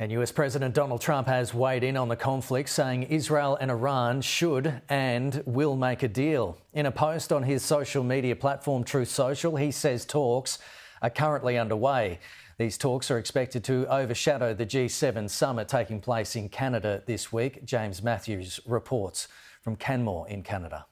And US President Donald Trump has weighed in on the conflict, saying Israel and Iran should and will make a deal. In a post on his social media platform Truth Social, he says talks are currently underway. These talks are expected to overshadow the G7 summit taking place in Canada this week. James Matthews reports from Canmore in Canada.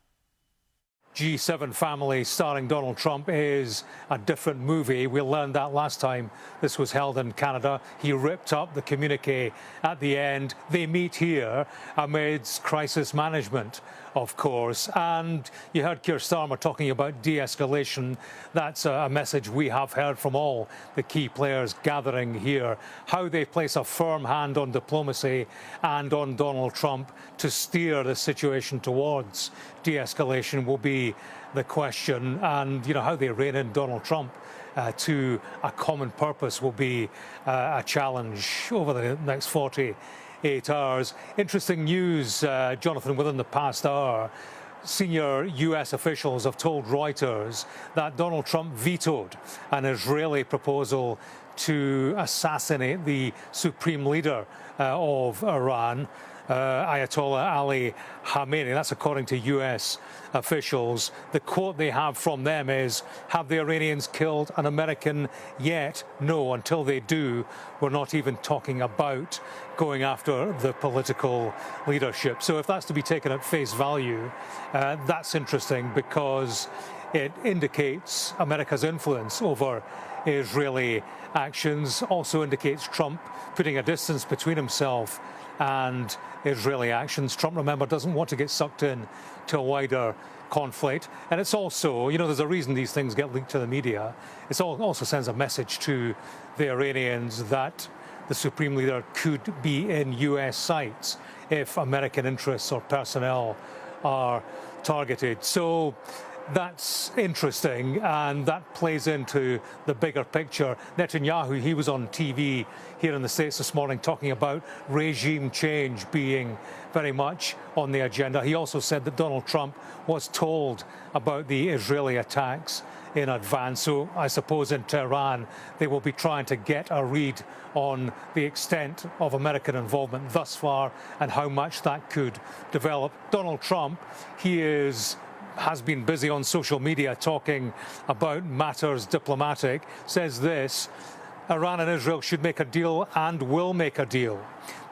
G7 family starring Donald Trump is a different movie. We learned that last time this was held in Canada. He ripped up the communique at the end. They meet here amidst crisis management, of course. And you heard Keir Starmer talking about de-escalation. That's a message we have heard from all the key players gathering here. How they place a firm hand on diplomacy and on Donald Trump to steer the situation towards de-escalation will be the question, and how they rein in Donald Trump to a common purpose will be a challenge over the next 48 hours. Interesting news, Jonathan, within the past hour. Senior US officials have told Reuters that Donald Trump vetoed an Israeli proposal to assassinate the Supreme Leader of Iran, Ayatollah Ali Khamenei. That's according to US officials. The quote they have from them is, "Have the Iranians killed an American yet? No, until they do, we're not even talking about going after the political leadership." So if that's to be taken at face value, that's interesting because it indicates America's influence over Israeli actions, also indicates Trump putting a distance between himself and Israeli actions. Trump, remember, doesn't want to get sucked in to a wider conflict. And it's also, there's a reason these things get leaked to the media. It also sends a message to the Iranians that the Supreme Leader could be in US sights if American interests or personnel are targeted. So that's interesting, and that plays into the bigger picture. Netanyahu, he was on TV here in the States this morning talking about regime change being very much on the agenda. He also said that Donald Trump was told about the Israeli attacks in advance. So I suppose in Tehran they will be trying to get a read on the extent of American involvement thus far and how much that could develop. Donald Trump, he has been busy on social media talking about matters diplomatic, says this: Iran and Israel should make a deal and will make a deal.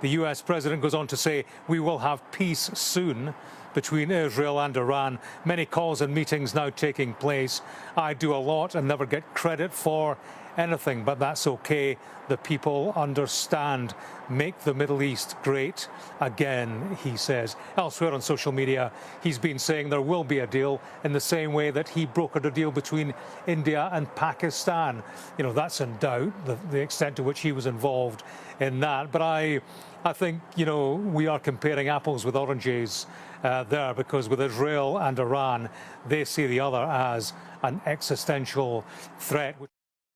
The US president goes on to say, we will have peace soon between Israel and Iran. Many calls and meetings now taking place. I do a lot and never get credit for anything, but that's okay. The people understand. Make the Middle East great again, he says. Elsewhere on social media, he's been saying there will be a deal in the same way that he brokered a deal between India and Pakistan. That's in doubt, the extent to which he was involved in that. But I think, we are comparing apples with oranges there, because with Israel and Iran, they see the other as an existential threat.